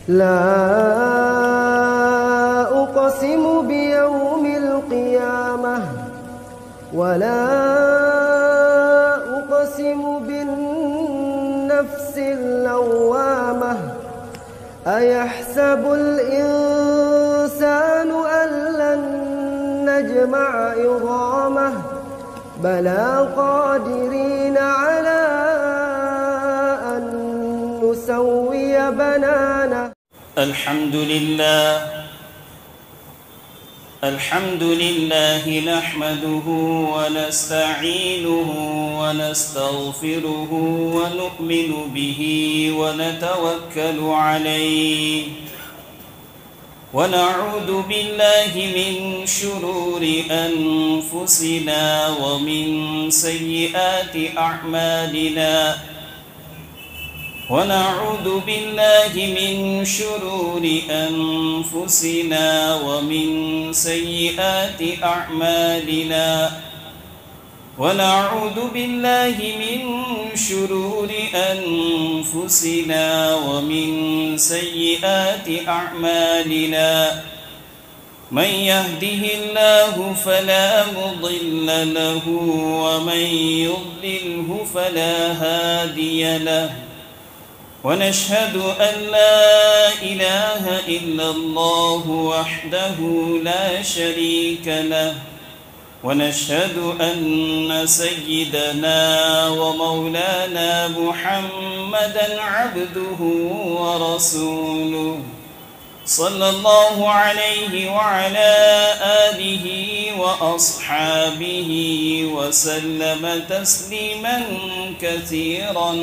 لا أقسم بيوم القيامة ولا أقسم بالنفس اللوامة أيحسب الإنسان أن لن نجمع عظامه بلى قادرين على أن نسوي بنانه. الحمد لله نحمده ونستعينه ونستغفره ونؤمن به ونتوكل عليه ونعوذ بالله من شرور أنفسنا ومن سيئات أعمالنا ونعوذ بالله من شرور أنفسنا ومن سيئات أعمالنا ونعوذ بالله من شرور أنفسنا ومن سيئات أعمالنا من يهده الله فلا مضل له ومن يضلله فلا هادي له ونشهد أن لا إله إلا الله وحده لا شريك له ونشهد أن سيدنا ومولانا محمدًا عبده ورسوله صلى الله عليه وعلى آله وأصحابه وسلم تسليما كثيرا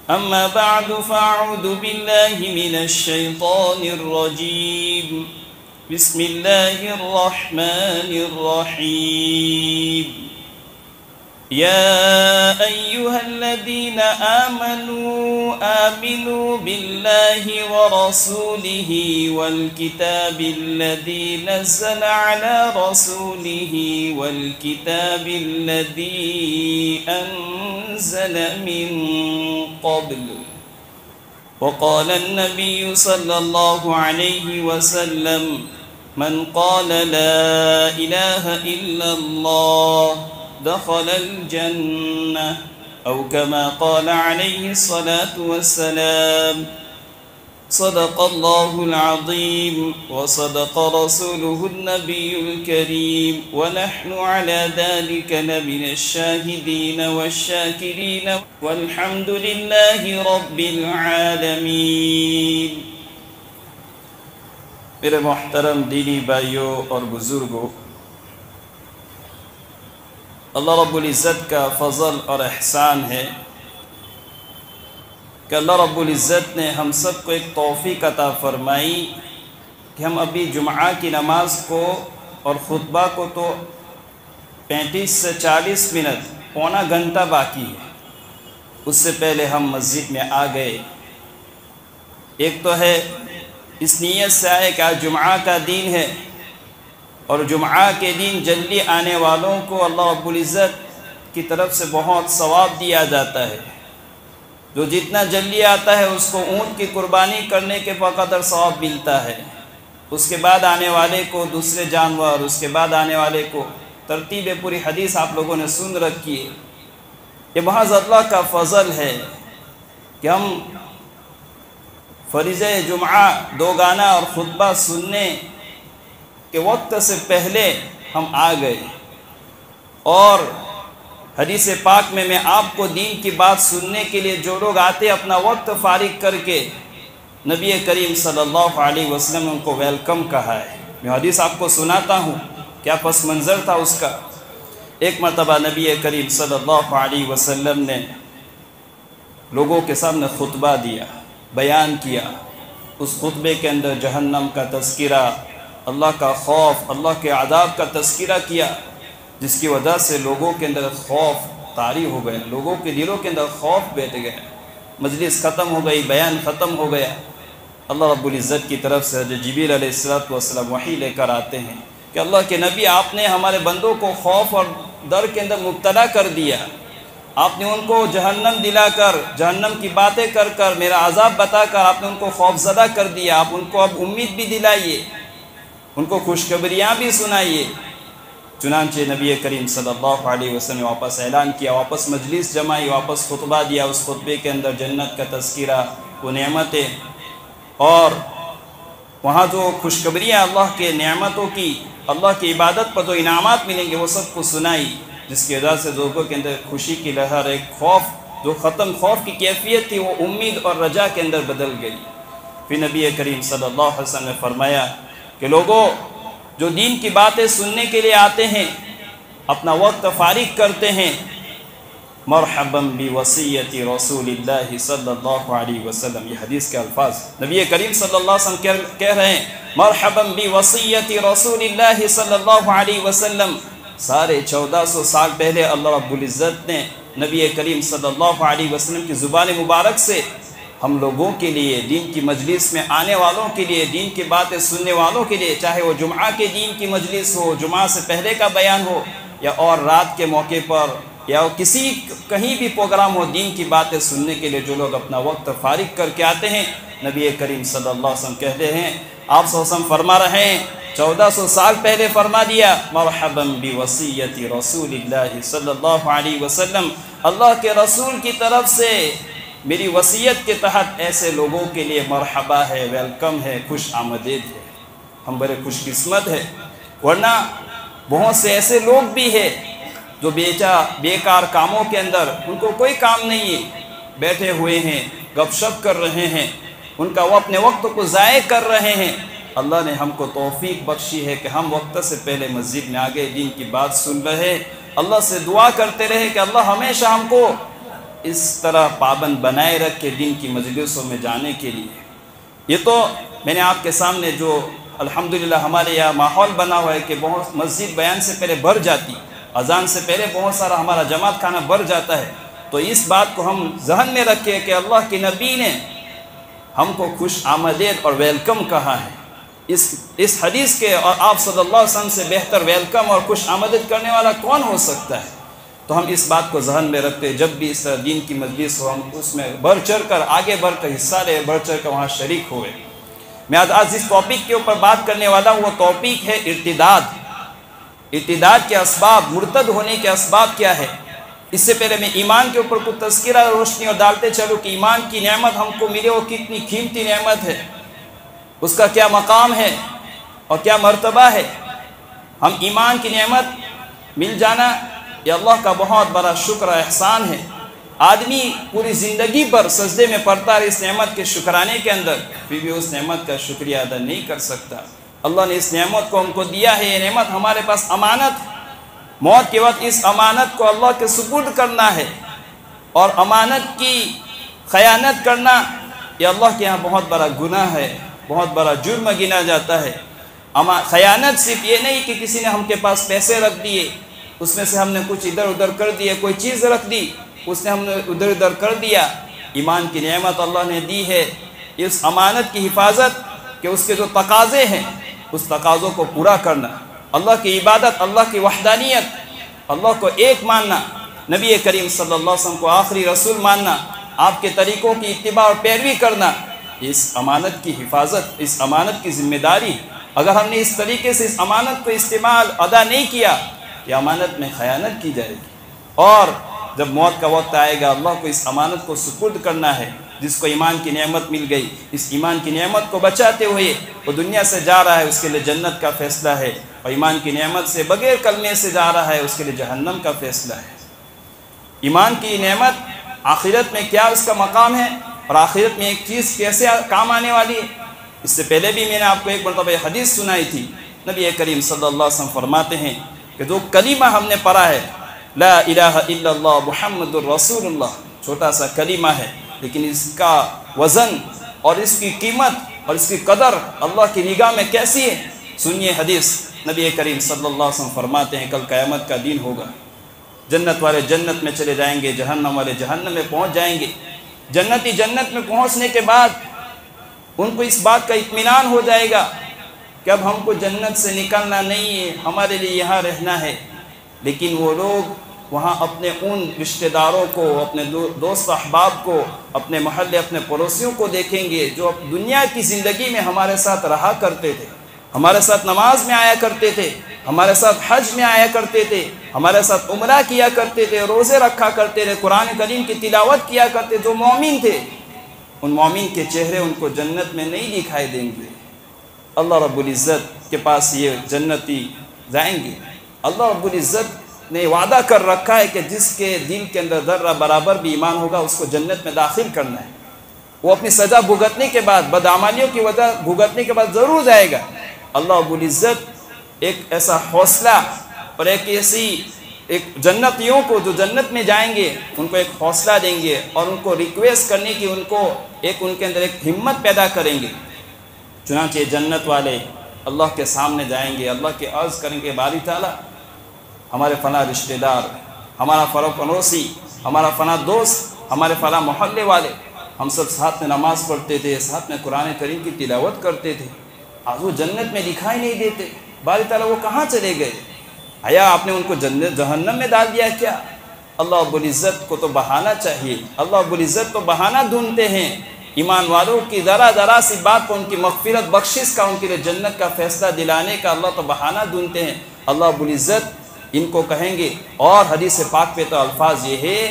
أما بعد فأعوذ بالله من الشيطان الرجيم بسم الله الرحمن الرحيم يا أيها الذين آمنوا بالله ورسوله والكتاب الذي نزل على رسوله والكتاب الذي أنزل من قبل وقال النبي صلى الله عليه وسلم من قال لا إله إلا الله دخل الجنة أو كما قال عليه الصلاة والسلام صدق الله العظيم وصدق رسوله النبي الكريم ونحن على ذلك لمن الشاهدين والشاكرين والحمد لله رب العالمين. میرے محترم دینی بھائیوں اور بزرگوں، اللہ رب العزت کا فضل اور احسان ہے کہ اللہ رب العزت نے ہم سب کو ایک توفیق عطا فرمائی کہ ہم ابھی جمعہ کی نماز کو اور خطبہ کو تو 35 سے 40 منٹ پونا گھنٹہ باقی ہے، اس سے پہلے ہم مسجد میں آ گئے. ایک تو ہے اس نیت سے آئے کہ آج جمعہ کا دن ہے اور جمعہ کے دن جلدی آنے والوں کو اللہ رب العزت کی طرف سے بہت ثواب دیا جاتا ہے. جو جتنا جلدی آتا ہے اس کو اونٹ کی قربانی کرنے کے بقدر ثواب ملتا ہے. اس کے بعد آنے والے کو دوسرے جانور، اس کے بعد آنے والے کو ترتیب پوری حدیث آپ لوگوں نے سن رکھی ہے. یہ محض اللہ کا فضل ہے کہ ہم فریضہ جمعہ دو گانا اور خطبہ سننے کہ وقت سے پہلے ہم آ گئے. اور حدیث پاک میں آپ کو دین کی بات سننے کے لیے جو لوگ آتے اپنا وقت فارغ کر کے نبی کریم صلی اللہ علیہ وسلم ان کو ویلکم کہا ہے. میں حدیث آپ کو سناتا ہوں، کیا پس منظر تھا اس کا. ایک مرتبہ نبی کریم صلی اللہ علیہ وسلم نے لوگوں کے سامنے خطبہ دیا، بیان کیا. اس خطبے کے اندر جہنم کا تذکرہ، اللہ کا خوف، اللہ کے عذاب کا تذکرہ کیا، جس کی وجہ سے لوگوں کے اندر خوف طاری ہو گیا، لوگوں کے دلوں کے اندر خوف بیٹھ گیا. مجلس ختم ہو گئی، بیان ختم ہو گیا. اللہ رب العزت کی طرف سے حضرت جبریل علیہ السلام وحی لے کر آتے ہیں کہ اللہ کے نبی آپ نے ہمارے بندوں کو خوف اور ڈر کے اندر مبتلا کر دیا. آپ نے ان کو جہنم دلا کر، جہنم کی باتیں کر کر، میرا عذاب بتا کر آپ نے ان کو خوف زدہ کر دیا۔ آپ ان کو اب امید بھی دلائیے، ان کو خوشخبریاں بھی سنائیے۔ چنانچہ نبی کریم صلی اللہ علیہ وسلم نے واپس اعلان کیا، واپس مجلس جمائی، واپس خطبہ دیا۔ اس خطبے کے اندر جنت کا تذکرہ، وہ نعمتیں اور وہاں جو خوشخبریاں اللہ کے نعمتوں کی، اللہ کی عبادت پر جو انعامات ملیں گے وہ سب کو سنائی، جس کی وجہ سے لوگوں کے اندر خوشی کی لہر، ایک خوف جو ختم، خوف کی کیفیت تھی وہ امید اور رجا کے اندر بدل گئی۔ پھر نبی کریم صلی اللہ علیہ وسلم نے فرمایا کہ لوگوں جو دین کی باتیں سننے کے لیے آتے ہیں، اپنا وقت فارغ کرتے ہیں، مرحبا بوصیت رسول اللہ صلی اللہ علیہ وسلم، یہ حدیث کے الفاظ نبی کریم صلی اللہ علیہ وسلم کہہ رہے ہیں، مرحبا بوصیت رسول اللہ صلی اللہ علیہ وسلم۔ 1450 سال پہلے اللہ رب العزت نے نبی کریم صلی اللہ علیہ وسلم کی زبان مبارک سے ہم لوگوں کے لیے، دین کی مجلس میں آنے والوں کے لیے، دین کی باتیں سننے والوں کے لیے، چاہے وہ جمعہ کے دین کی مجلس ہو، جمعہ سے پہلے کا بیان ہو، یا اور رات کے موقع پر، یا کہیں بھی پروگرام ہو، دین کی باتیں سننے کے لیے جو لوگ اپنا وقت فارغ کر کے آتے ہیں، نبی کریم صلی اللہ علیہ وسلم کہتے ہیں، آپ صلی اللہ علیہ وسلم فرما رہے ہیں، 1400 سال پہلے فرما دیا، مرحبا بوصیت رسول اللہ صلی اللہ علیہ وسلم، اللہ کے رسول کی طرف سے میری وصیت کے تحت ایسے لوگوں کے لیے مرحبا ہے، ویلکم ہے، خوش آمدید ہے۔ ہم بڑے خوش قسمت ہیں، ورنہ بہت سے ایسے لوگ بھی ہیں جو بیکار کاموں کے اندر، ان کو کوئی کام نہیں ہے، بیٹھے ہوئے ہیں، گپ شپ کر رہے ہیں، ان کا وہ اپنے وقت کو ضائع کر رہے ہیں۔ اللہ نے ہم کو توفیق بخشی ہے کہ ہم وقت سے پہلے مسجد میں آگے دین کی بات سن رہے، اللہ سے دعا کرتے رہے کہ اللہ ہمیشہ ہم کو اس طرح پابند بنائے رکھ کے دین کی مجلسوں میں جانے کے لیے۔ یہ تو میں نے آپ کے سامنے جو الحمدللہ ہمارے یہاں ماحول بنا ہوا ہے کہ بہت مسجد بیان سے پہلے بھر جاتی، اذان سے پہلے بہت سارا ہمارا جماعت کھانا بھر جاتا ہے، تو اس بات کو ہم ذہن میں رکھیں کہ اللہ کے نبی نے ہم کو خوش آمدید اور ویلکم کہا ہے۔ اس حدیث کے اور آپ صلی اللہ علیہ وسلم سے بہتر ویلکم اور خوش آمدید کرنے والا کون ہو سکتا ہے؟ تو ہم اس بات کو ذہن میں رکھتے، جب بھی اس طرح دین کی مجلس ہو، ہم اس میں بڑھ چڑھ کر آگے بڑھ کر حصہ لیں، بڑھ چڑھ کر وہاں شریک ہوئے۔ میں آج جس ٹاپک کے اوپر بات کرنے والا ہوں وہ ٹاپک ہے ارتداد۔ ارتداد کے اسباب، مرتد ہونے کے اسباب کیا ہے؟ اس سے پہلے میں ایمان کے اوپر کچھ تذکرہ روشنی اور ڈالتے چلوں کہ ایمان کی نعمت ہم کو ملے وہ کتنی قیمتی نعمت ہے، اس کا کیا مقام ہے اور کیا مرتبہ ہے۔ ہم ایمان کی نعمت مل جانا یہ اللہ کا بہت بڑا شکر احسان ہے۔ آدمی پوری زندگی پر سجدے میں پڑتا ہے اس نعمت کے شکرانے کے اندر، پھر بھی اس نعمت کا شکریہ ادا نہیں کر سکتا۔ اللہ نے اس نعمت کو ہم کو دیا ہے، یہ نعمت ہمارے پاس امانت ہے۔ موت کے وقت اس امانت کو اللہ کے سپرد کرنا ہے، اور امانت کی خیانت کرنا یہ اللہ کے ہاں بہت بڑا گناہ ہے، بہت بڑا جرم گنا جاتا ہے۔ خیانت صرف یہ نہیں کہ کسی نے ہم کے پاس پیسے رکھ دیے، اس میں سے ہم نے کچھ ادھر ادھر کر دیے، کوئی چیز رکھ دی اس نے ہم نے ادھر ادھر کر دیا۔ ایمان کی نعمت اللہ نے دی ہے، اس امانت کی حفاظت کہ اس کے جو تقاضے ہیں اس تقاضوں کو پورا کرنا، اللہ کی عبادت، اللہ کی وحدانیت، اللہ کو ایک ماننا، نبی کریم صلی اللہ علیہ وسلم کو آخری رسول ماننا، آپ کے طریقوں کی اتباع اور پیروی کرنا، اس امانت کی حفاظت، اس امانت کی ذمہ داری۔ اگر ہم نے اس طریقے سے اس امانت کو استعمال ادا نہیں کیا، یہ امانت میں خیانت کی جائے گی، اور جب موت کا وقت آئے گا اللہ کو اس امانت کو سپرد کرنا ہے۔ جس کو ایمان کی نعمت مل گئی، اس ایمان کی نعمت کو بچاتے ہوئے وہ دنیا سے جا رہا ہے، اس کے لیے جنت کا فیصلہ ہے، اور ایمان کی نعمت سے بغیر کلمے سے جا رہا ہے، اس کے لیے جہنم کا فیصلہ ہے۔ ایمان کی نعمت آخرت میں کیا اس کا مقام ہے، اور آخرت میں ایک چیز کیسے کام آنے والی ہے۔ اس سے پہلے بھی میں نے آپ کو ایک مرتبہ حدیث سنائی تھی، نبی کریم صلی اللہ علیہ وسلم فرماتے ہیں کہ جو کلمہ ہم نے پڑھا ہے، لا الہ الا اللہ محمد الرسول اللہ، چھوٹا سا کلمہ ہے، لیکن اس کا وزن اور اس کی قیمت اور اس کی قدر اللہ کی نگاہ میں کیسی ہے۔ سنیے حدیث، نبی کریم صلی اللہ علیہ وسلم فرماتے ہیں کل قیامت کا دن ہوگا، جنت والے جنت میں چلے جائیں گے، جہنم والے جہنم میں پہنچ جائیں گے۔ جنتی جنت میں پہنچنے کے بعد ان کو اس بات کا اطمینان ہو جائے گا کہ اب ہم کو جنت سے نکلنا نہیں ہے، ہمارے لیے یہاں رہنا ہے۔ لیکن وہ لوگ وہاں اپنے ان رشتہ داروں کو، اپنے دوست احباب کو، اپنے محلے، اپنے پڑوسیوں کو دیکھیں گے جو دنیا کی زندگی میں ہمارے ساتھ رہا کرتے تھے، ہمارے ساتھ نماز میں آیا کرتے تھے، ہمارے ساتھ حج میں آیا کرتے تھے، ہمارے ساتھ عمرہ کیا کرتے تھے، روزے رکھا کرتے تھے، قرآن کریم کی تلاوت کیا کرتے، جو مومن تھے، ان مومن کے چہرے ان کو جنت میں نہیں دکھائی دیں گے۔ اللہ رب العزت کے پاس یہ جنتی جائیں گے۔ اللہ رب العزت نے وعدہ کر رکھا ہے کہ جس کے دل کے اندر ذرہ برابر بھی ایمان ہوگا اس کو جنت میں داخل کرنا ہے۔ وہ اپنی سزا بھگتنے کے بعد، بدعمالیوں کی وجہ بھگتنے کے بعد ضرور جائے گا۔ اللہ رب العزت ایک ایسا حوصلہ اور ایک جنتیوں کو جو جنت میں جائیں گے ان کو ایک حوصلہ دیں گے اور ان کو ریکویسٹ کرنے کی ان کے اندر ایک ہمت پیدا کریں گے۔ چنانچہ جنت والے اللہ کے سامنے جائیں گے، اللہ کے عرض کریں گے باری تعالیٰ ہمارے فلاں رشتہ دار، ہمارا فلاں پڑوسی، ہمارا فلاں دوست، ہمارے فلاں محلے والے، ہم سب ساتھ میں نماز پڑھتے تھے، ساتھ میں قرآن کریم کی تلاوت کرتے تھے، آج وہ جنت میں دکھائی نہیں دیتے، باری تعالیٰ وہ کہاں چلے گئے؟ آیا آپ نے ان کو جہنم میں ڈال دیا کیا؟ اللہ رب العزت کو تو بہانہ چاہیے۔ اللہ رب العزت تو بہانہ ڈھونڈتے ہیں ایمان والوں کی ذرا سی بات کو، ان کی مغفرت بخشش کا، ان کے لیے جنت کا فیصلہ دلانے کا اللہ تو بہانہ ڈھونڈتے ہیں۔ اللہ رب العزت ان کو کہیں گے، اور حدیث پاک پہ تو الفاظ یہ ہے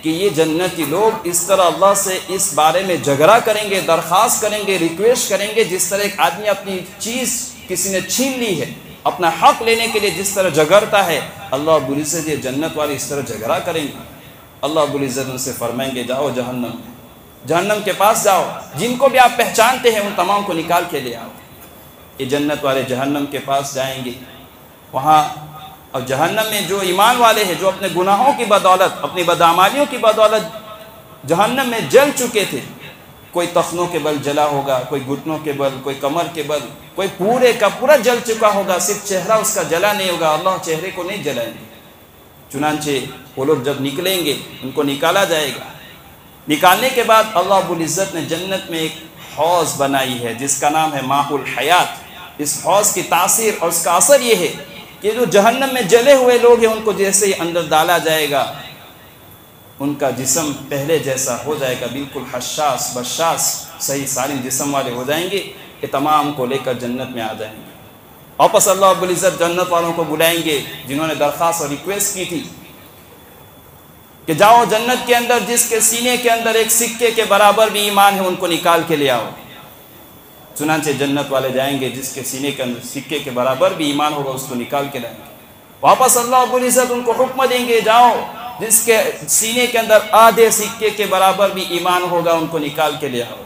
کہ یہ جنتی لوگ اس طرح اللہ سے اس بارے میں جھگڑا کریں گے، درخواست کریں گے، ریکویسٹ کریں گے، جس طرح ایک آدمی اپنی چیز کسی نے چھین لی ہے، اپنا حق لینے کے لیے جس طرح جھگڑتا ہے، اللہ رب العزت یہ جنت والے اس طرح جھگڑا کریں گے۔ اللہ رب العزت ان سے فرمائیں گے جاؤ جہنم کے پاس جاؤ، جن کو بھی آپ پہچانتے ہیں ان تمام کو نکال کے لے آؤ۔ یہ جنت والے جہنم کے پاس جائیں گے، وہاں اور جہنم میں جو ایمان والے ہیں، جو اپنے گناہوں کی بدولت، اپنی بدعمالیوں کی بدولت جہنم میں جل چکے تھے، کوئی تخنوں کے بل جلا ہوگا، کوئی گھٹنوں کے بل، کوئی کمر کے بل، کوئی پورے کا پورا جل چکا ہوگا، صرف چہرہ اس کا جلا نہیں ہوگا، اللہ چہرے کو نہیں جلائیں گے۔ چنانچہ وہ لوگ جب نکلیں گے ان کو نکالا جائے گا۔ نکالنے کے بعد اللہ رب العزت نے جنت میں ایک حوض بنائی ہے جس کا نام ہے ماء الحیات۔ اس حوض کی تاثیر اور اس کا اثر یہ ہے کہ جو جہنم میں جلے ہوئے لوگ ہیں ان کو جیسے ہی اندر ڈالا جائے گا ان کا جسم پہلے جیسا ہو جائے گا، بالکل حشاس بشاس صحیح سالم جسم والے ہو جائیں گے، کہ تمام کو لے کر جنت میں آ جائیں گے۔ واپس اللہ رب العزت جنت والوں کو بلائیں گے جنہوں نے درخواست اور ریکویسٹ کی تھی کہ جاؤ جنت کے اندر جس کے سینے کے اندر ایک سکے کے برابر بھی ایمان ہے ان کو نکال کے لے آؤ۔ چنانچہ جنت والے جائیں گے، جس کے سینے کے اندر سکے کے برابر بھی ایمان ہوگا اس کو نکال کے لائیں گے۔ واپس اللہ رب العزت ان کو حکم دیں گے جاؤ جس کے سینے کے اندر آدھے سکے کے برابر بھی ایمان ہوگا ان کو نکال کے لے آؤ۔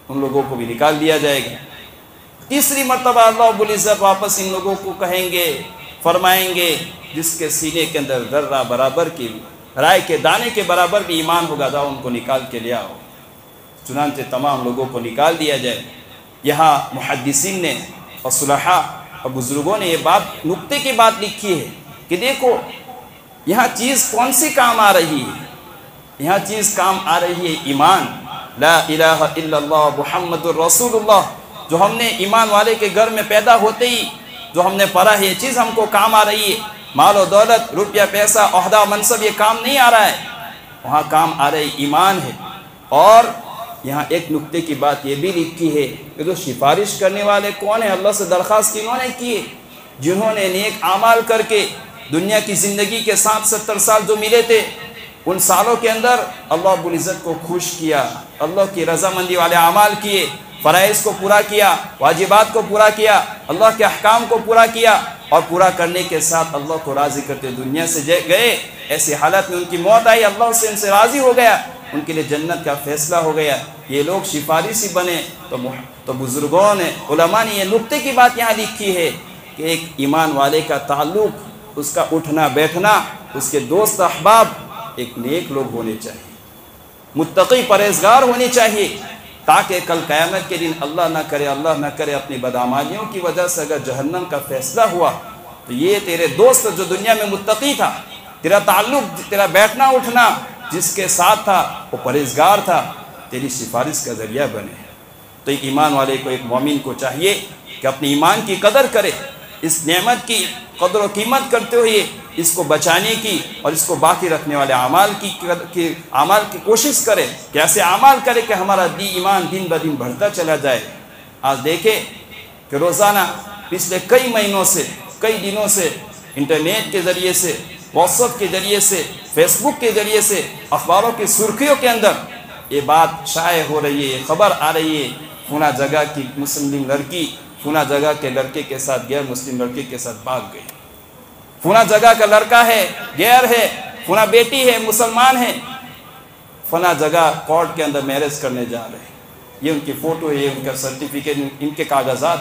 ان لوگوں کو بھی نکال دیا جائے گا۔ تیسری مرتبہ اللہ رب العزت واپس ان لوگوں کو کہیں گے، فرمائیں گے جس کے سینے کے اندر ذرہ برابر کی، رائے کے دانے کے برابر بھی ایمان ہوگا، جاؤ ان کو نکال کے لے آؤ۔ چنانچہ تمام لوگوں کو نکال دیا جائے۔ یہاں محدثین نے اور صلحاء اور بزرگوں نے یہ نکتے کی بات لکھی ہے کہ دیکھو یہاں چیز کون سی کام آ رہی ہے؟ یہاں چیز کام آ رہی ہے ایمان، لا الہ الا اللہ محمد الرسول اللہ، جو ہم نے ایمان والے کے گھر میں پیدا ہوتے ہی جو ہم نے پڑھا ہے، یہ چیز ہم کو کام آ رہی ہے۔ مال و دولت، روپیہ پیسہ، عہدہ منصب یہ کام نہیں آ رہا ہے، وہاں کام آ رہی ایمان ہے۔ اور یہاں ایک نکتے کی بات یہ بھی لکھی ہے کہ جو سفارش کرنے والے کون ہیں؟ اللہ سے درخواست انہوں نے کی ہے جنہوں نے نیک اعمال کر کے دنیا کی زندگی کے 60-70 سال جو ملے تھے ان سالوں کے اندر اللہ رب العزت کو خوش کیا، اللہ کی رضامندی والے اعمال کیے، فرائض کو پورا کیا، واجبات کو پورا کیا، اللہ کے احکام کو پورا کیا، اور پورا کرنے کے ساتھ اللہ کو راضی کرتے دنیا سے گئے۔ ایسی حالت میں ان کی موت آئی، اللہ سے ان سے راضی ہو گیا، ان کے لیے جنت کا فیصلہ ہو گیا۔ یہ لوگ سفارشی بنے تو بزرگوں نے، علماء نے یہ نکتے کی بات یہاں لکھی ہے کہ ایک ایمان والے کا تعلق، اس کا اٹھنا بیٹھنا، اس کے دوست احباب ایک نیک لوگ ہونے چاہیے، متقی پرہیزگار ہونے چاہیے، تاکہ کل قیامت کے دن اللہ نہ کرے اپنی بدعمالیوں کی وجہ سے اگر جہنم کا فیصلہ ہوا تو یہ تیرے دوست جو دنیا میں متقی تھا، تیرا تعلق، تیرا بیٹھنا اٹھنا جس کے ساتھ تھا وہ پرہیزگار تھا، تیری سفارش کا ذریعہ بنے۔ تو ایک ایمان والے کو، ایک مومن کو چاہیے کہ اپنی ایمان کی قدر کرے، اس نعمت کی قدر و قیمت کرتے ہوئے اس کو بچانے کی اور اس کو باقی رکھنے والے اعمال کی کوشش کرے کہ ایسے اعمال کرے کہ ہمارا ایمان دن بدن بڑھتا چلا جائے۔ آج دیکھیں کہ روزانہ پچھلے کئی مہینوں سے کئی دنوں سے انٹرنیٹ کے ذریعے سے، واٹس ایپ کے ذریعے سے، فیس بک کے ذریعے سے، اخباروں کی سرخیوں کے اندر یہ بات شائع ہو رہی ہے، یہ خبر آ رہی ہے، فلاں جگہ کی مسلم لڑکی فلاں جگہ کے لڑکے کے ساتھ غیر مسلم لڑکے کے ساتھ بھاگ گئی، فلاں جگہ کا لڑکا ہے غیر ہے، فلاں بیٹی ہے مسلمان ہے، فلاں جگہ کورٹ کے اندر میرج کرنے جا رہے ہیں، یہ ان کی فوٹو ہے، یہ ان کا سرٹیفکیٹ، ان کے کاغذات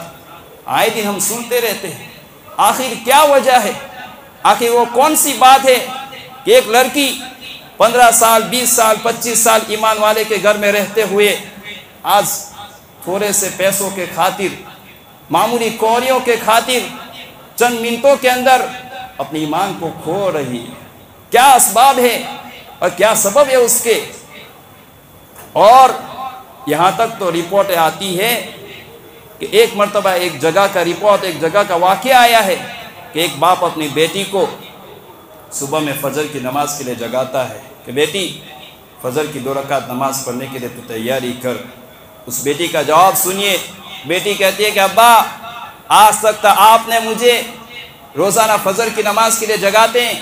آئے دن ہم سنتے رہتے ہیں۔ آخر کیا وجہ ہے؟ آخر وہ کون سی بات ہے کہ ایک لڑکی 15 سال 20 سال 25 سال ایمان والے کے گھر میں رہتے ہوئے آج تھوڑے سے پیسوں کے خاطر، معمولی کوریوں کے خاطر چند منٹوں کے اندر اپنے ایمان کو کھو رہی ہے؟ کیا اسباب ہے اور کیا سبب ہے اس کے؟ اور یہاں تک تو رپورٹ آتی ہے کہ ایک مرتبہ ایک جگہ کا رپورٹ، ایک جگہ کا واقعہ آیا ہے کہ ایک باپ اپنی بیٹی کو صبح میں فجر کی نماز کے لیے جگاتا ہے کہ بیٹی فجر کی 2 رکعت نماز پڑھنے کے لیے تو تیاری کر۔ اس بیٹی کا جواب سنیے، بیٹی کہتی ہے کہ ابا آج تک تو آپ نے مجھے روزانہ فجر کی نماز کے لیے جگاتے ہیں،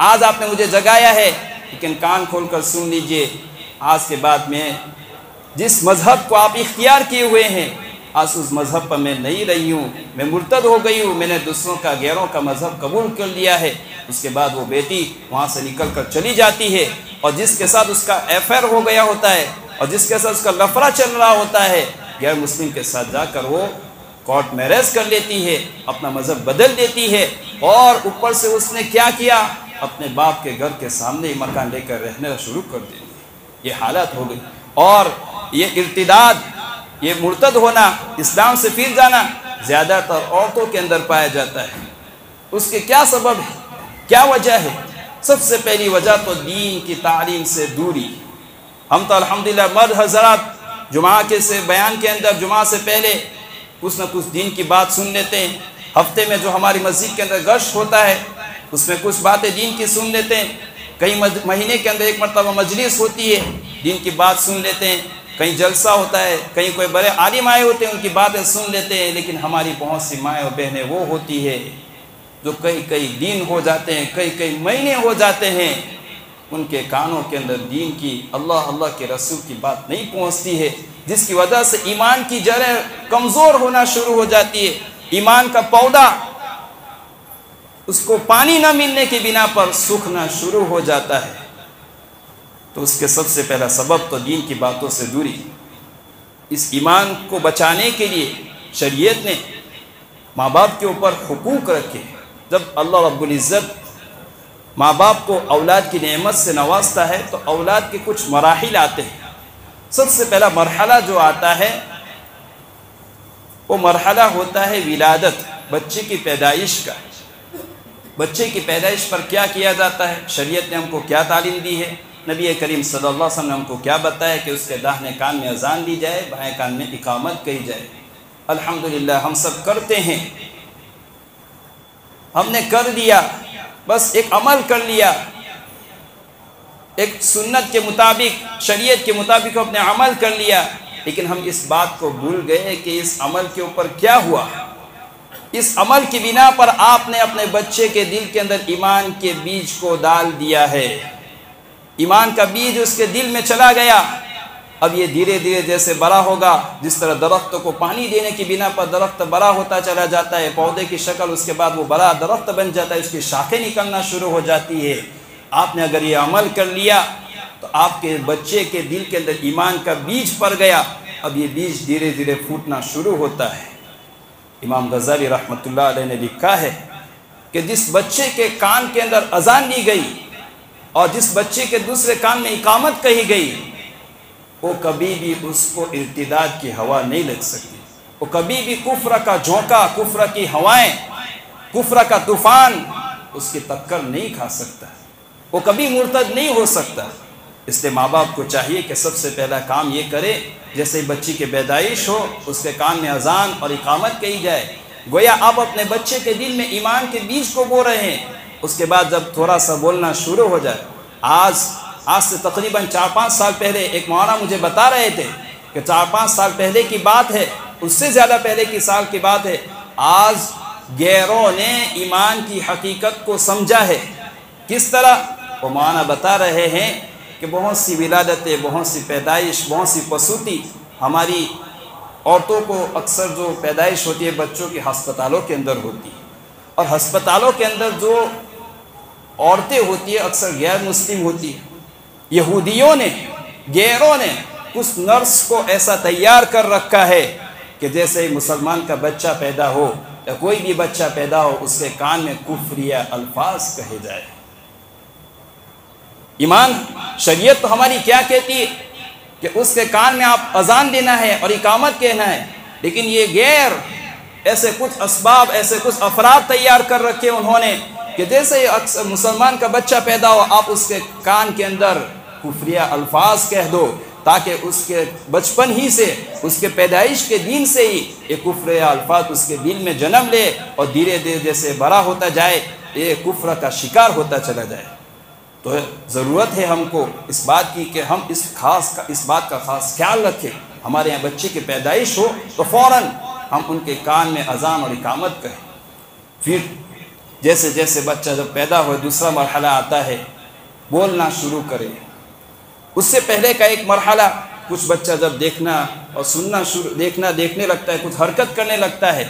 آج آپ نے مجھے جگایا ہے، لیکن کان کھول کر سن لیجئے، آج کے بعد میں جس مذہب کو آپ اختیار کیے ہوئے ہیں آج اس مذہب پر میں نہیں رہی ہوں، میں مرتد ہو گئی ہوں، میں نے دوسروں کا غیروں کا مذہب قبول کر لیا ہے۔ اس کے بعد وہ بیٹی وہاں سے نکل کر چلی جاتی ہے، اور جس کے ساتھ اس کا افیئر ہو گیا ہوتا ہے اور جس کے ساتھ اس کا لفڑا چل رہا ہوتا ہے غیر مسلم کے ساتھ جا کر وہ کورٹ میرج کر لیتی ہے، اپنا مذہب بدل دیتی ہے، اور اوپر سے اس نے کیا کیا؟ اپنے باپ کے گھر کے سامنے ہی مکان لے کر رہنا شروع کر دی۔ یہ حالت ہو گئی، اور یہ ارتداد، یہ مرتد ہونا، اسلام سے پھر جانا زیادہ تر عورتوں کے اندر پایا جاتا ہے۔ اس کے کیا سبب ہے، کیا وجہ ہے؟ سب سے پہلی وجہ تو دین کی تعلیم سے دوری۔ ہم تو الحمدللہ مرد حضرات جمعہ کے سے بیان کے اندر جمعہ سے پہلے کچھ نہ کچھ دین کی بات سن لیتے ہیں، ہفتے میں جو ہماری مسجد کے اندر گشت ہوتا ہے اس میں کچھ باتیں دین کی سن لیتے ہیں، کئی مہینے کے اندر ایک مرتبہ مجلس ہوتی ہے، دین کی بات سن لیتے ہیں، کہیں جلسہ ہوتا ہے، کہیں کوئی بڑے عالم آئے ہوتے ہیں ان کی باتیں سن لیتے ہیں۔ لیکن ہماری بہت سی مائیں اور بہنیں وہ ہوتی ہے جو کئی دن ہو جاتے ہیں، کئی مہینے ہو جاتے ہیں، ان کے کانوں کے اندر دین کی، اللہ کے رسول کی بات نہیں پہنچتی ہے، جس کی وجہ سے ایمان کی جڑیں کمزور ہونا شروع ہو جاتی ہے، ایمان کا پودا اس کو پانی نہ ملنے کی بنا پر سوکھنا شروع ہو جاتا ہے۔ تو اس کے سب سے پہلا سبب تو دین کی باتوں سے دوری۔ اس ایمان کو بچانے کے لیے شریعت نے ماں باپ کے اوپر حقوق رکھے۔ جب اللہ رب العزت ماں باپ کو اولاد کی نعمت سے نوازتا ہے تو اولاد کے کچھ مراحل آتے ہیں۔ سب سے پہلا مرحلہ جو آتا ہے وہ مرحلہ ہوتا ہے ولادت، بچے کی پیدائش کا۔ بچے کی پیدائش پر کیا کیا جاتا ہے؟ شریعت نے ہم کو کیا تعلیم دی ہے؟ نبی کریم صلی اللہ علیہ وسلم نے ہم کو کیا بتایا کہ اس کے داہنے کان میں اذان دی جائے، بائیں کان میں اقامت کہی جائے۔ الحمدللہ ہم سب کرتے ہیں، ہم نے کر دیا، بس ایک عمل کر لیا، ایک سنت کے مطابق، شریعت کے مطابق اپنے عمل کر لیا، لیکن ہم اس بات کو بھول گئے کہ اس عمل کے اوپر کیا ہوا۔ اس عمل کی بنا پر آپ نے اپنے بچے کے دل کے اندر ایمان کے بیج کو ڈال دیا ہے، ایمان کا بیج اس کے دل میں چلا گیا۔ اب یہ دھیرے دھیرے جیسے بڑا ہوگا، جس طرح درخت کو پانی دینے کی بنا پر درخت بڑا ہوتا چلا جاتا ہے، پودے کی شکل اس کے بعد وہ بڑا درخت بن جاتا ہے، اس کی شاخیں نکلنا شروع ہو جاتی ہے۔ آپ نے اگر یہ عمل کر لیا تو آپ کے بچے کے دل کے اندر ایمان کا بیج پڑ گیا، اب یہ بیج دھیرے دھیرے پھوٹنا شروع ہوتا ہے۔ امام غزالی رحمۃ اللہ علیہ نے لکھا ہے کہ جس بچے کے کان کے اندر اذان دی گئی اور جس بچے کے دوسرے کان میں اقامت کہی گئی، وہ کبھی بھی اس کو ارتداد کی ہوا نہیں لگ سکتی، وہ کبھی بھی کفر کا جھونکا، کفر کی ہوائیں، کفر کا طوفان اس کی ٹکر نہیں کھا سکتا، وہ کبھی مرتد نہیں ہو سکتا۔ اس لیے ماں باپ کو چاہیے کہ سب سے پہلا کام یہ کرے، جیسے بچی کی پیدائش ہو اس کے کان میں اذان اور اقامت کہی جائے، گویا آپ اپنے بچے کے دل میں ایمان کے بیج کو بو رہے ہیں۔ اس کے بعد جب تھوڑا سا بولنا شروع ہو جائے، آج سے تقریباً 4-5 سال پہلے ایک مولانا مجھے بتا رہے تھے کہ 4-5 سال پہلے کی بات ہے، اس سے زیادہ پہلے کی سال کی بات ہے، آج غیروں نے ایمان کی حقیقت کو سمجھا ہے۔ کس طرح؟ وہ مولانا بتا رہے ہیں کہ بہت سی ولادتیں، بہت سی پیدائش، بہت سی پسوتی ہماری عورتوں کو اکثر جو پیدائش ہوتی ہے بچوں کی ہسپتالوں کے اندر ہوتی ہے، اور ہسپتالوں کے اندر جو عورتیں ہوتی ہیں اکثر غیر مسلم ہوتی ہیں۔ یہودیوں نے، غیروں نے اس نرس کو ایسا تیار کر رکھا ہے کہ جیسے مسلمان کا بچہ پیدا ہو یا کوئی بھی بچہ پیدا ہو اس کے کان میں کفریہ الفاظ کہے جائے۔ ایمان شریعت تو ہماری کیا کہتی ہے کہ اس کے کان میں آپ اذان دینا ہے اور اقامت کہنا ہے، لیکن یہ غیر ایسے کچھ اسباب، ایسے کچھ افراد تیار کر رکھے انہوں نے کہ جیسے اکثر مسلمان کا بچہ پیدا ہو آپ اس کے کان کے اندر کفریہ الفاظ کہہ دو، تاکہ اس کے بچپن ہی سے، اس کے پیدائش کے دن سے ہی یہ کفریہ الفاظ اس کے دل میں جنم لے اور دھیرے دھیرے جیسے بڑا ہوتا جائے یہ کفر کا شکار ہوتا چلا جائے۔ تو ضرورت ہے ہم کو اس بات کی کہ ہم اس بات کا خاص خیال رکھیں۔ ہمارے یہاں بچے کی پیدائش ہو تو فوراً ہم ان کے کان میں اذان اور اقامت کہیں۔ پھر جیسے جیسے بچہ جب پیدا ہو دوسرا مرحلہ آتا ہے، بولنا شروع کرے۔ اس سے پہلے کا ایک مرحلہ کچھ بچہ جب دیکھنا اور سننا دیکھنے لگتا ہے، کچھ حرکت کرنے لگتا ہے،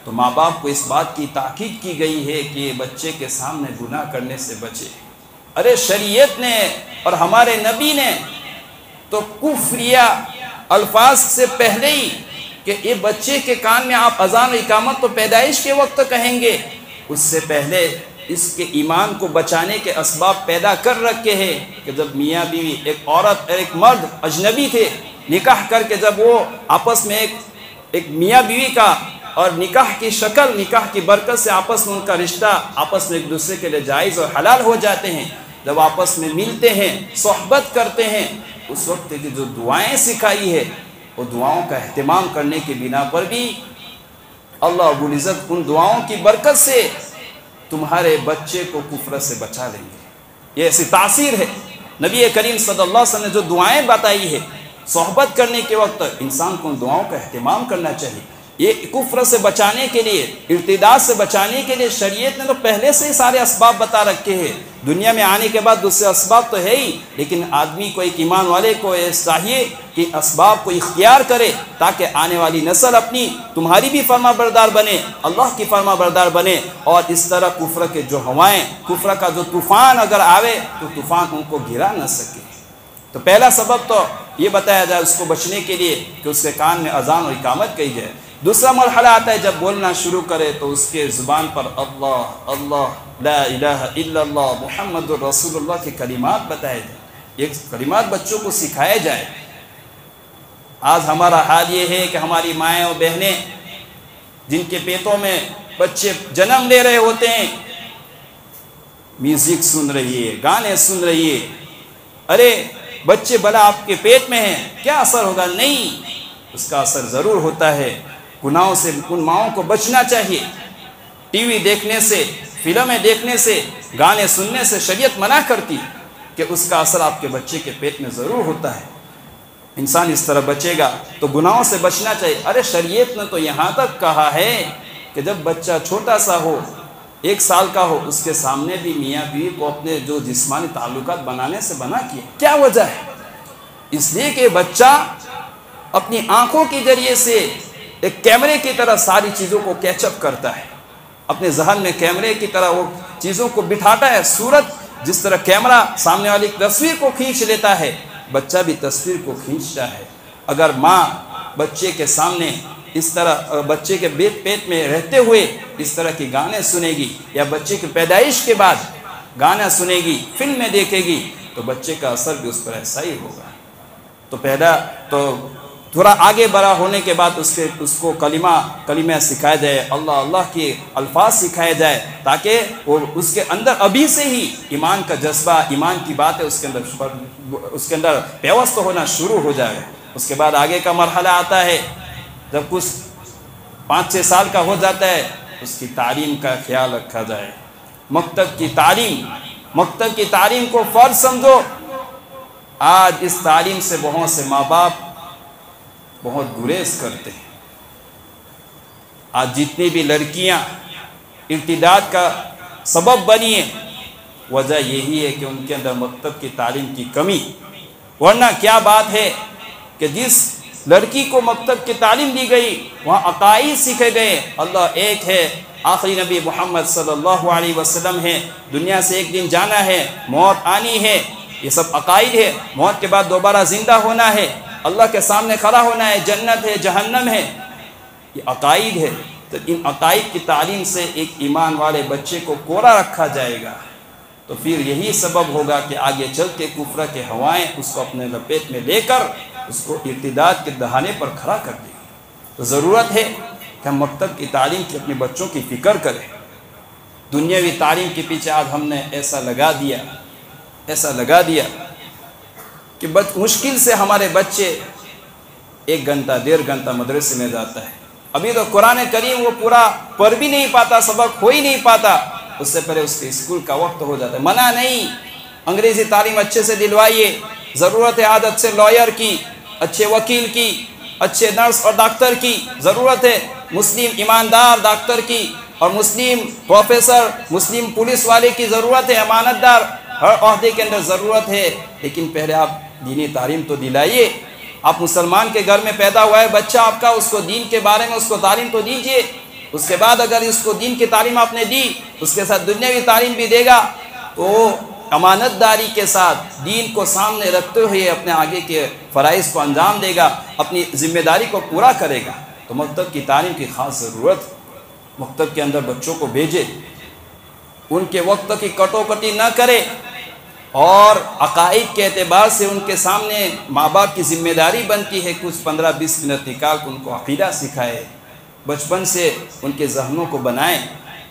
تو ماں باپ کو اس بات کی تاکید کی گئی ہے کہ یہ بچے کے سامنے گناہ کرنے سے بچے۔ ارے شریعت نے اور ہمارے نبی نے تو کفریہ الفاظ سے پہلے ہی کہ یہ بچے کے کان میں آپ اذان و اقامت تو پیدائش کے وقت کہیں گے، اس سے پہلے اس کے ایمان کو بچانے کے اسباب پیدا کر رکھے ہیں کہ جب میاں بیوی، ایک عورت اور ایک مرد اجنبی تھے، نکاح کر کے جب وہ آپس میں ایک میاں بیوی کا اور نکاح کی شکل، نکاح کی برکت سے آپس میں ان کا رشتہ آپس میں ایک دوسرے کے لیے جائز اور حلال ہو جاتے ہیں، جب آپس میں ملتے ہیں، صحبت کرتے ہیں، اس وقت کی جو دعائیں سکھائی ہے وہ دعاؤں کا اہتمام کرنے کی بنا پر بھی اللہ رب العزت ان دعاؤں کی برکت سے تمہارے بچے کو کفر سے بچا لیں گے۔ یہ ایسی تاثیر ہے۔ نبی کریم صلی اللہ علیہ وسلم نے جو دعائیں بتائی ہے، صحبت کرنے کے وقت انسان کو ان دعاؤں کا اہتمام کرنا چاہیے۔ یہ کفر سے بچانے کے لیے، ارتداد سے بچانے کے لیے شریعت نے تو پہلے سے ہی سارے اسباب بتا رکھے ہیں۔ دنیا میں آنے کے بعد دوسرے اسباب تو ہے ہی، لیکن آدمی کو، ایک ایمان والے کو چاہیے کہ اسباب کو اختیار کرے تاکہ آنے والی نسل اپنی، تمہاری بھی فرما بردار بنے، اللہ کی فرما بردار بنے، اور اس طرح کفر کے جو ہوائیں، کفر کا جو طوفان اگر آوے تو طوفان ان کو گرا نہ سکے۔ تو پہلا سبب تو یہ بتایا جائے اس کو بچنے کے لیے کہ اس کے کان میں اذان اور اقامت کہی جائے۔ دوسرا مرحلہ آتا ہے جب بولنا شروع کرے تو اس کے زبان پر اللہ اللہ لا الہ الا اللہ محمد الرسول اللہ کے کلمات بتائے جائیں، یہ کلمات بچوں کو سکھائے جائے۔ آج ہمارا حال یہ ہے کہ ہماری مائیں اور بہنیں جن کے پیٹوں میں بچے جنم لے رہے ہوتے ہیں، میوزک سن رہی ہے، گانے سن رہی ہے، ارے بچے بلا آپ کے پیٹ میں ہیں، کیا اثر ہوگا؟ نہیں، اس کا اثر ضرور ہوتا ہے۔ گناہوں سے ان ماؤں کو بچنا چاہیے۔ ٹی وی دیکھنے سے، فلمیں دیکھنے سے، گانے سننے سے شریعت منع کرتی کہ اس کا اثر آپ کے بچے کے پیٹ میں ضرور ہوتا ہے۔ انسان اس طرح بچے گا تو گناہوں سے بچنا چاہیے۔ ارے شریعت نے تو یہاں تک کہا ہے کہ جب بچہ چھوٹا سا ہو، 1 سال کا ہو، اس کے سامنے بھی میاں بیوی کو اپنے جو جسمانی تعلقات بنانے سے منع کیا۔ کیا وجہ ہے؟ اس لیے کہ بچہ اپنی آنکھوں کے ذریعے سے ایک کیمرے کی طرح ساری چیزوں کو کیچ اپ کرتا ہے، اپنے ذہن میں کیمرے کی طرح وہ چیزوں کو بٹھاتا ہے۔ صورت جس طرح کیمرہ سامنے والی تصویر کو کھینچ لیتا ہے، بچہ بھی تصویر کو کھینچتا ہے۔ اگر ماں بچے کے سامنے اس طرح، بچے کے پیٹ میں رہتے ہوئے اس طرح کی گانے سنے گی، یا بچے کی پیدائش کے بعد گانا سنے گی، فلمیں دیکھے گی، تو بچے کا اثر بھی اس پر ایسا ہی ہوگا۔ تو پہلا تو تھوڑا آگے بڑا ہونے کے بعد اس کو کلمہ سکھایا جائے، اللہ اللہ کے الفاظ سکھائے جائے، تاکہ وہ اس کے اندر ابھی سے ہی ایمان کا جذبہ، ایمان کی باتیں اس کے اندر پیوست ہونا شروع ہو جائے۔ اس کے بعد آگے کا مرحلہ آتا ہے جب کچھ 5-6 سال کا ہو جاتا ہے، اس کی تعلیم کا خیال رکھا جائے، مکتب کی تعلیم کو فرض سمجھو۔ آج اس تعلیم سے بہت سے ماں باپ بہت گریز کرتے ہیں۔ آج جتنی بھی لڑکیاں ارتداد کا سبب بنی ہیں، وجہ یہی ہے کہ ان کے اندر مکتب کی تعلیم کی کمی۔ ورنہ کیا بات ہے کہ جس لڑکی کو مکتب کی تعلیم دی گئی وہاں عقائد سیکھے گئے، اللہ ایک ہے، آخری نبی محمد صلی اللہ علیہ وسلم ہے، دنیا سے ایک دن جانا ہے، موت آنی ہے، یہ سب عقائد ہے، موت کے بعد دوبارہ زندہ ہونا ہے، اللہ کے سامنے کھڑا ہونا ہے، جنت ہے، جہنم ہے، یہ عقائد ہے۔ تو ان عقائد کی تعلیم سے ایک ایمان والے بچے کو کوڑا رکھا جائے گا، تو پھر یہی سبب ہوگا کہ آگے چل کے کفر کے ہوائیں اس کو اپنے لپیٹ میں لے کر اس کو ارتداد کے دہانے پر کھڑا کر دیں گے۔ تو ضرورت ہے کہ ہم مکتب کی تعلیم کی اپنے بچوں کی فکر کریں۔ دنیاوی تعلیم کے پیچھے آج ہم نے ایسا لگا دیا کہ مشکل سے ہمارے بچے 1 گھنٹہ 1.5 گھنٹہ مدرسے میں جاتا ہے۔ ابھی تو قرآن کریم وہ پورا پڑھ بھی نہیں پاتا، سبق ہو ہی نہیں پاتا، اس سے پہلے اس کے اسکول کا وقت ہو جاتا ہے۔ منع نہیں، انگریزی تعلیم اچھے سے دلوائیے، ضرورت ہے آج اچھے لائر کی، اچھے وکیل کی، اچھے نرس اور ڈاکٹر کی ضرورت ہے، مسلم ایماندار ڈاکٹر کی اور مسلم پروفیسر، مسلم پولیس والے کی ضرورت ہے، امانت دار ہر عہدے کے اندر ضرورت ہے۔ لیکن پہلے آپ دینی تعلیم تو دلائیے۔ آپ مسلمان کے گھر میں پیدا ہوا ہے بچہ آپ کا، اس کو دین کے بارے میں اس کو تعلیم تو دیجئے۔ اس کے بعد اگر اس کو دین کی تعلیم آپ نے دی، اس کے ساتھ دنیاوی تعلیم بھی دے گا، تو امانت داری کے ساتھ دین کو سامنے رکھتے ہوئے اپنے آگے کے فرائض کو انجام دے گا، اپنی ذمہ داری کو پورا کرے گا۔ تو مکتب کی تعلیم کی خاص ضرورت، مکتب کے اندر بچوں کو بھیجے، ان کے وقت کی کٹوکٹی نہ کرے، اور عقائد کے اعتبار سے ان کے سامنے ماں باپ کی ذمہ داری بنتی ہے کچھ 15-20 منٹ نکال کر ان کو عقیدہ سکھائے، بچپن سے ان کے ذہنوں کو بنائیں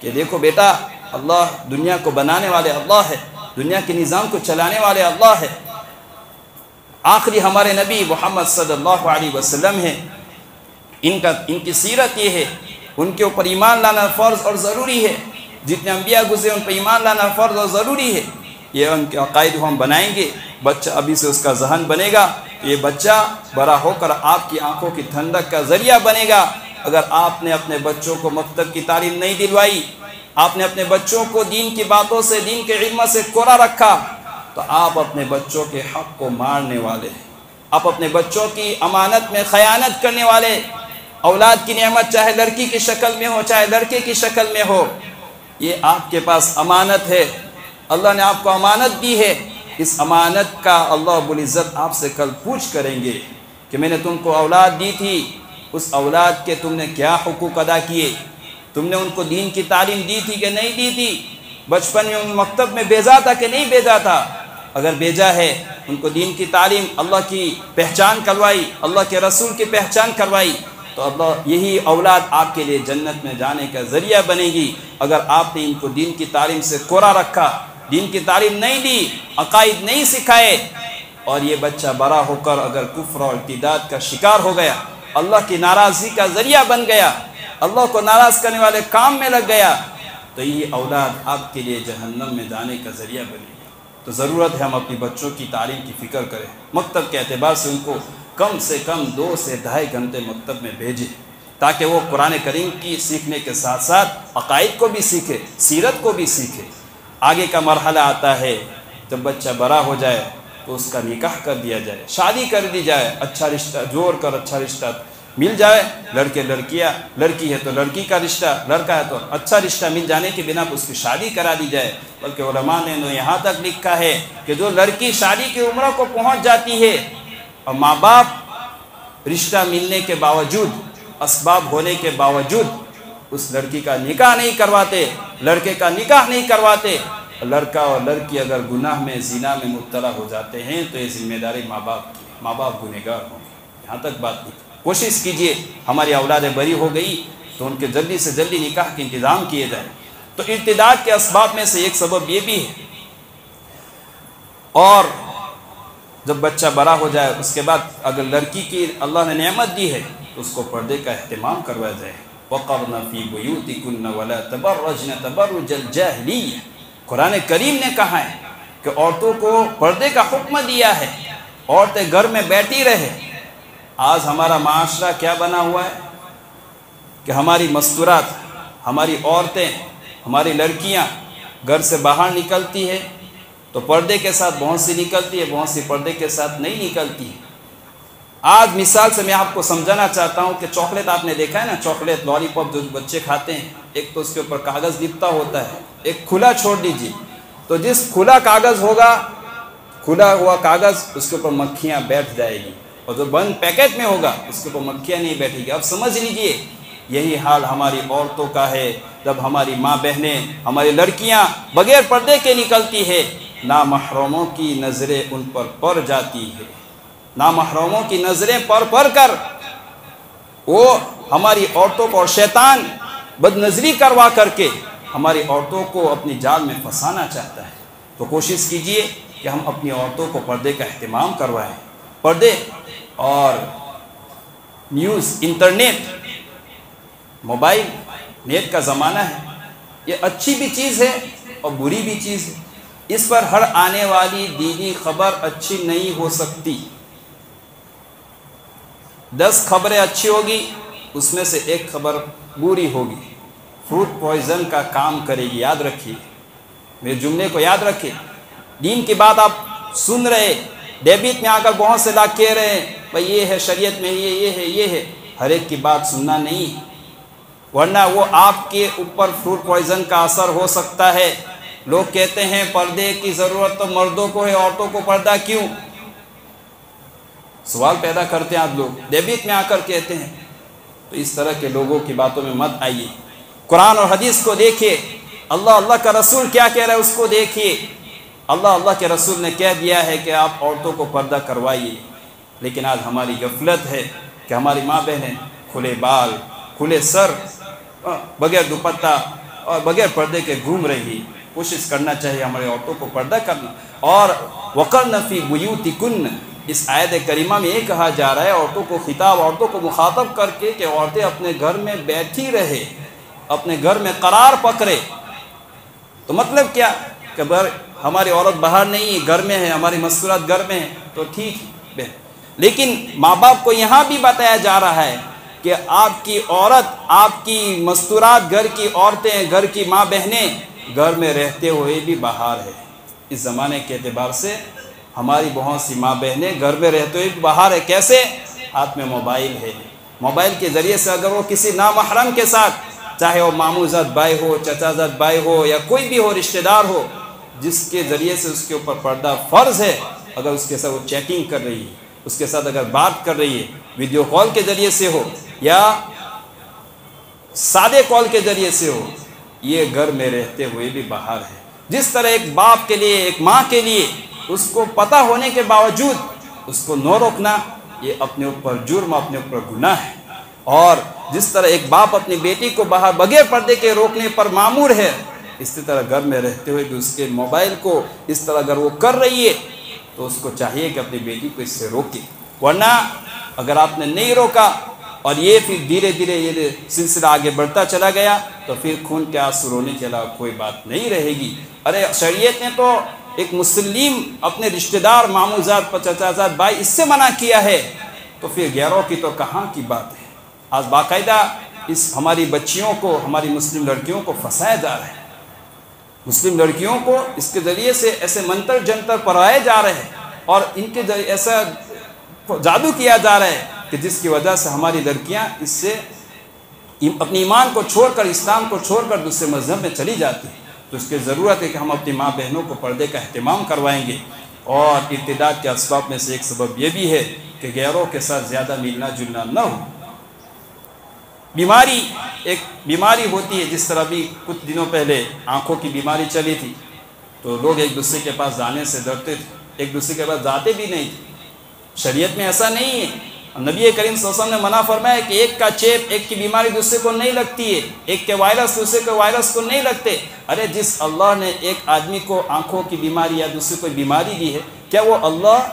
کہ دیکھو بیٹا، اللہ دنیا کو بنانے والے اللہ ہے، دنیا کے نظام کو چلانے والے اللہ ہے، آخری ہمارے نبی محمد صلی اللہ علیہ وسلم ہے، ان کی سیرت یہ ہے، ان کے اوپر ایمان لانا فرض اور ضروری ہے، جتنے انبیاء گزرے ان پر ایمان لانا فرض اور ضروری ہے۔ یہ ان کے عقائد ہم بنائیں گے، بچہ ابھی سے اس کا ذہن بنے گا، یہ بچہ بڑا ہو کر آپ کی آنکھوں کی ٹھنڈک کا ذریعہ بنے گا۔ اگر آپ نے اپنے بچوں کو مکتب کی تعلیم نہیں دلوائی، آپ نے اپنے بچوں کو دین کی باتوں سے، دین کے علم سے کوڑا رکھا، تو آپ اپنے بچوں کے حق کو مارنے والے ہیں، آپ اپنے بچوں کی امانت میں خیانت کرنے والے۔ اولاد کی نعمت چاہے لڑکی کی شکل میں ہو چاہے لڑکے کی شکل میں ہو، یہ آپ کے پاس امانت ہے، اللہ نے آپ کو امانت دی ہے۔ اس امانت کا اللہ رب العزت آپ سے کل پوچھ کریں گے کہ میں نے تم کو اولاد دی تھی، اس اولاد کے تم نے کیا حقوق ادا کیے، تم نے ان کو دین کی تعلیم دی تھی کہ نہیں دی تھی، بچپن میں ان مکتب میں بھیجا تھا کہ نہیں بھیجا تھا، اگر بھیجا ہے ان کو دین کی تعلیم، اللہ کی پہچان کروائی، اللہ کے رسول کی پہچان کروائی، تو اللہ یہی اولاد آپ کے لیے جنت میں جانے کا ذریعہ بنے گی۔ اگر آپ نے ان کو دین کی تعلیم سے کوڑا رکھا، دین کی تعلیم نہیں دی، عقائد نہیں سکھائے، اور یہ بچہ بڑا ہو کر اگر کفر اور ارتداد کا شکار ہو گیا، اللہ کی ناراضگی کا ذریعہ بن گیا، اللہ کو ناراض کرنے والے کام میں لگ گیا، تو یہ اولاد آپ کے لیے جہنم میں جانے کا ذریعہ بنے گی۔ تو ضرورت ہے ہم اپنی بچوں کی تعلیم کی فکر کریں، مکتب کے اعتبار سے ان کو کم سے کم 2 سے 2.5 گھنٹے مکتب میں بھیجیں، تاکہ وہ قرآن کریم کی سیکھنے کے ساتھ ساتھ عقائد کو بھی سیکھے، سیرت کو بھی سیکھے۔ آگے کا مرحلہ آتا ہے جب بچہ بڑا ہو جائے تو اس کا نکاح کر دیا جائے، شادی کر دی جائے، اچھا رشتہ جوڑ کر اچھا رشتہ مل جائے، لڑکے لڑکیاں، لڑکی ہے تو لڑکی کا رشتہ، لڑکا ہے تو اچھا رشتہ مل جانے کی بنا پر اس کی شادی کرا دی جائے۔ بلکہ علماء نے یہاں تک لکھا ہے کہ جو لڑکی شادی کی عمر کو پہنچ جاتی ہے اور ماں باپ رشتہ ملنے کے باوجود، اسباب ہونے کے باوجود اس لڑکی کا نکاح نہیں کرواتے، لڑکے کا نکاح نہیں کرواتے، لڑکا اور لڑکی اگر گناہ میں زنا میں مبتلا ہو جاتے ہیں تو یہ ذمہ داری ماں باپ کی، ماں باپ گنہگار ہوں گے۔ یہاں تک بات نہیں، کوشش کیجئے ہماری اولادیں بری ہو گئی تو ان کے جلدی سے جلدی نکاح کے انتظام کیے جائیں۔ تو ارتداد کے اسباب میں سے ایک سبب یہ بھی ہے۔ اور جب بچہ بڑا ہو جائے اس کے بعد اگر لڑکی کی اللہ نے نعمت دی ہے تو اس کو پردے کا اہتمام کروایا جائے، وقرن فی بیوتکن ولا تبرجن تبرج الجاہلیہ۔ قرآن کریم نے کہا ہے کہ عورتوں کو پردے کا حکم دیا ہے، عورتیں گھر میں بیٹھی رہے۔ آج ہمارا معاشرہ کیا بنا ہوا ہے کہ ہماری مستورات، ہماری عورتیں، ہماری لڑکیاں گھر سے باہر نکلتی ہے تو پردے کے ساتھ بہت سی نکلتی ہے، بہت سی پردے کے ساتھ نہیں نکلتی ہے۔ آج مثال سے میں آپ کو سمجھانا چاہتا ہوں کہ چاکلیٹ آپ نے دیکھا ہے نا، چاکلیٹ لالی پاپ جو بچے کھاتے ہیں، ایک تو اس کے اوپر کاغذ لپٹا ہوتا ہے، ایک کھلا چھوڑ دیجیے تو جس کھلا کاغذ ہوگا، کھلا ہوا کاغذ، اس کے اوپر مکھیاں بیٹھ جائے گی، اور جو بند پیکٹ میں ہوگا اس کے اوپر مکھیاں نہیں بیٹھے گی۔ اب سمجھ لیجئے یہی حال ہماری عورتوں کا ہے۔ جب ہماری ماں بہنیں، ہماری لڑکیاں بغیر پردے کے نکلتی ہے، نامحرموں کی نظریں ان پر پڑ جاتی ہے، نامحرموں کی نظریں پڑ کر وہ ہماری عورتوں کو، اور شیطان بد نظری کروا کر کے ہماری عورتوں کو اپنی جال میں پھنسانا چاہتا ہے۔ تو کوشش کیجئے کہ ہم اپنی عورتوں کو پردے کا اہتمام کروائیں۔ پردے اور نیوز، انٹرنیٹ، موبائل، نیٹ کا زمانہ ہے، یہ اچھی بھی چیز ہے اور بری بھی چیز ہے۔ اس پر ہر آنے والی دینی خبر اچھی نہیں ہو سکتی۔ 10 خبریں اچھی ہوگی، اس میں سے ایک خبر بری ہوگی، فروٹ پوائزن کا کام کرے گی۔ یاد رکھیے، میرے جملے کو یاد رکھیے۔ دین کی بات آپ سن رہے، ڈیبٹ میں آ کر بہت سے لاکھ کہہ رہے ہیں بھائی یہ ہے شریعت میں، یہ ہے، ہر ایک کی بات سننا نہیں، ورنہ وہ آپ کے اوپر فروٹ پوائزن کا اثر ہو سکتا ہے۔ لوگ کہتے ہیں پردے کی ضرورت تو مردوں کو ہے، عورتوں کو پردہ کیوں؟ سوال پیدا کرتے ہیں آپ لوگ، ڈیبٹ میں آ کر کہتے ہیں۔ تو اس طرح کے لوگوں کی باتوں میں مت آئیے، قرآن اور حدیث کو دیکھیے، اللہ کا رسول کیا کہہ رہا ہے اس کو دیکھیے۔ اللہ کے رسول نے کہہ دیا ہے کہ آپ عورتوں کو پردہ کروائیے، لیکن آج ہماری غفلت ہے کہ ہماری ماں بہنیں کھلے بال، کھلے سر، بغیر دوپٹہ اور بغیر پردے کے گھوم رہی۔ کوشش کرنا چاہیے ہماری عورتوں کو پردہ کرنا۔ اور وقرن فی بیوتکن، اس آیت کریمہ میں یہ کہا جا رہا ہے عورتوں کو خطاب، عورتوں کو مخاطب کر کے کہ عورتیں اپنے گھر میں بیٹھی رہے، اپنے گھر میں قرار پکڑے۔ تو مطلب کیا کہ ہماری عورت باہر نہیں ہے، گھر میں ہے، ہماری مستورات گھر میں ہے تو ٹھیک ہے، لیکن ماں باپ کو یہاں بھی بتایا جا رہا ہے کہ آپ کی عورت، آپ کی مستورات، گھر کی عورتیں، گھر کی ماں بہنیں گھر میں رہتے ہوئے بھی باہر ہے۔ اس زمانے کے اعتبار سے ہماری بہت سی ماں بہنیں گھر میں رہتے ہوئے بھی باہر ہے۔ کیسے؟ ہاتھ میں موبائل ہے، موبائل کے ذریعے سے اگر وہ کسی نامحرم کے ساتھ، چاہے وہ ماموں زاد بھائی ہو، چچا زاد بھائی ہو، یا کوئی بھی ہو رشتہ دار ہو جس کے ذریعے سے اس کے اوپر پردہ فرض ہے، اگر اس کے ساتھ وہ چیٹنگ کر رہی ہے، اس کے ساتھ اگر بات کر رہی ہے، ویڈیو کال کے ذریعے سے ہو یا سادے کال کے ذریعے سے ہو، یہ گھر میں رہتے ہوئے بھی باہر ہے۔ جس طرح ایک باپ کے لیے، ایک ماں کے لیے اس کو پتہ ہونے کے باوجود اس کو نہ روکنا، یہ اپنے اوپر جرم، اپنے اوپر گناہ ہے۔ اور جس طرح ایک باپ اپنی بیٹی کو باہر بغیر پردے کے روکنے پر مامور ہے، اسی طرح گھر میں رہتے ہوئے بھی اس کے موبائل کو اس طرح اگر وہ کر رہی ہے تو اس کو چاہیے کہ اپنی بیٹی کو اس سے روکے، ورنہ اگر آپ نے نہیں روکا اور یہ پھر دھیرے دھیرے یہ سلسلہ آگے بڑھتا چلا گیا تو پھر خون کے آنسو رونے کے علاوہ کوئی بات نہیں رہے گی۔ ارے شریعت نے تو ایک مسلم اپنے رشتہ دار، ماموں زاد، چچا زاد، بھائی، اس سے منع کیا ہے، تو پھر غیروں کی تو کہاں کی بات ہے۔ آج باقاعدہ اس ہماری بچیوں کو، ہماری مسلم لڑکیوں کو پھنسایا جا رہا ہے، مسلم لڑکیوں کو اس کے ذریعے سے ایسے منتر جنتر پڑھائے جا رہے ہیں اور ان کے ذریعے ایسا جادو کیا جا رہا ہے کہ جس کی وجہ سے ہماری لڑکیاں اس سے اپنی ایمان کو چھوڑ کر، اسلام کو چھوڑ کر دوسرے مذہب میں چلی جاتی ہیں۔ تو اس کی ضرورت ہے کہ ہم اپنی ماں بہنوں کو پردے کا اہتمام کروائیں گے۔ اور ارتداد کے اسباب میں سے ایک سبب یہ بھی ہے کہ غیروں کے ساتھ زیادہ ملنا جلنا نہ ہو۔ بیماری، ایک بیماری ہوتی ہے، جس طرح بھی کچھ دنوں پہلے آنکھوں کی بیماری چلی تھی تو لوگ ایک دوسرے کے پاس جانے سے ڈرتے تھے، ایک دوسرے کے پاس جاتے بھی نہیں تھے۔ شریعت میں ایسا نہیں ہے، نبی کریم صلی اللہ علیہ وسلم نے منع فرمایا کہ ایک کا چیپ، ایک کی بیماری دوسرے کو نہیں لگتی ہے، ایک کے وائرس دوسرے کے وائرس کو نہیں لگتے۔ ارے جس اللہ نے ایک آدمی کو آنکھوں کی بیماری یا دوسرے کوئی بیماری دی ہے، کیا وہ اللہ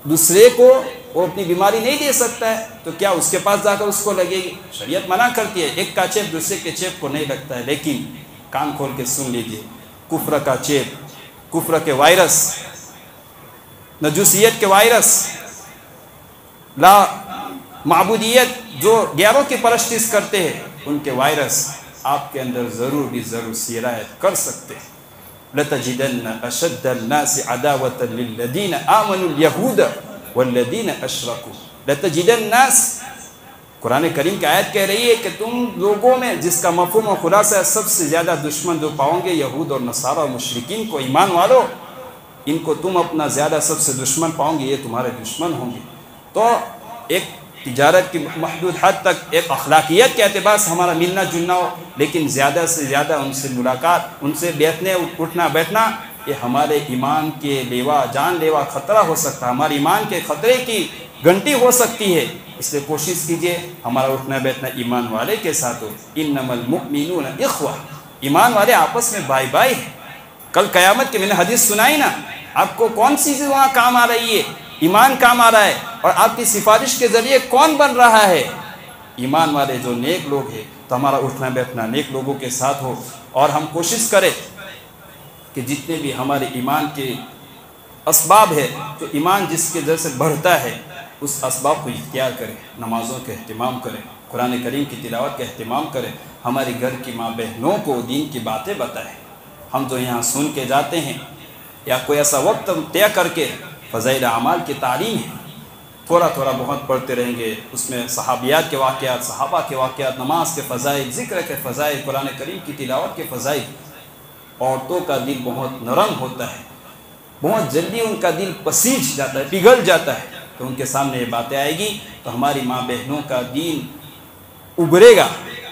دوسرے کو وہ اپنی بیماری نہیں دے سکتا ہے تو کیا اس کے پاس جا کر اس کو لگے گی؟ شریعت منع کرتی ہے، ایک کا چیپ دوسرے کے چیپ کو نہیں لگتا ہے۔ لیکن کان کھول کے سن لیجئے، کفر کا چیپ، کفر کے وائرس، نجوسیت کے وائرس، لا معبودیت جو غیروں کی پرستش کرتے ہیں، ان کے وائرس آپ کے اندر ضرور بھی ضرور سیرایت کر سکتے ہیں۔ لَتَجِدَنَّ أَشَدَّ النَّاسِ عَدَاوَةً لِلَّذِينَ آمَنُوا الْيَهُودَ وَالَّذِينَ أَشْرَكُوا لَتَجِدَنَّ النَّاسِ، قرآن کریم کی آیت کہہ رہی ہے کہ تم لوگوں میں، جس کا مفہوم و خلاصہ ہے، سب سے زیادہ دشمن جو پاؤں گے یہود اور نصارہ اور مشرکین کو، ایمان والو، ان کو تم اپنا زیادہ سب سے دشمن پاؤں گے، یہ تمہارے دشمن ہوں گے۔ تو ایک تجارت کی محدود حد تک، ایک اخلاقیت کے اعتبار سے ہمارا ملنا جلنا ہو، لیکن زیادہ سے زیادہ ان سے ملاقات، ان سے بیٹھنے اٹھنا بیٹھنا، یہ ہمارے ایمان کے لیوا، جان لیوا خطرہ ہو سکتا ہے، ہمارے ایمان کے خطرے کی گھنٹی ہو سکتی ہے۔ اس لیے کوشش کیجئے ہمارا اٹھنا بیٹھنا ایمان والے کے ساتھ ہو۔ انما المؤمنون اخوہ، ایمان والے آپس میں بھائی بھائی ہیں۔ کل قیامت کی میں نے حدیث سنائی نا، آپ کو کون سی چیز وہاں کام آ رہی ہے؟ ایمان کام آ رہا ہے، اور آپ کی سفارش کے ذریعے کون بن رہا ہے؟ ایمان والے جو نیک لوگ ہیں۔ تو ہمارا اٹھنا بیٹھنا نیک لوگوں کے ساتھ ہو، اور ہم کوشش کریں کہ جتنے بھی ہمارے ایمان کے اسباب ہے، تو ایمان جس کے ذریعے سے بڑھتا ہے، اس اسباب کو اختیار کریں، نمازوں کا اہتمام کریں، قرآن کریم کی تلاوت کا اہتمام کریں، ہمارے گھر کی ماں بہنوں کو دین کی باتیں بتائیں۔ ہم جو یہاں سن کے جاتے ہیں، یا کوئی ایسا وقت طے کر کے فضائل اعمال کی تعلیم ہے، تھوڑا تھوڑا بہت پڑھتے رہیں گے، اس میں صحابیات کے واقعات، صحابہ کے واقعات، نماز کے فضائل، ذکر کے فضائل، قرآن کریم کی تلاوت کے فضائل۔ عورتوں کا دل بہت نرم ہوتا ہے، بہت جلدی ان کا دل پسیج جاتا ہے، پگھل جاتا ہے، تو ان کے سامنے یہ باتیں آئے گی تو ہماری ماں بہنوں کا دین ابھرے گا،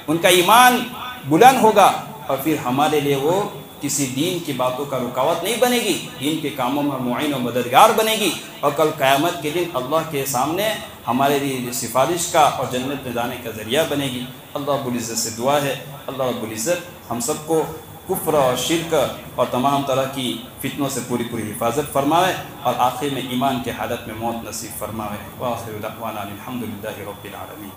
ان کا ایمان بلند ہوگا، اور پھر ہمارے لیے وہ کسی دین کی باتوں کا رکاوٹ نہیں بنے گی، دین کے کاموں میں معین و مددگار بنے گی، اور کل قیامت کے دن اللہ کے سامنے ہمارے لیے سفارش کا اور جنت میں جانے کا ذریعہ بنے گی۔ اللہ رب العزت سے دعا ہے، اللہ رب العزت ہم سب کو کفر اور شرک اور تمام طرح کی فتنوں سے پوری حفاظت فرمائے، اور آخر میں ایمان کے حالت میں موت نصیب فرمائے۔ وآخر دعوانا الحمد للہ رب العالمین۔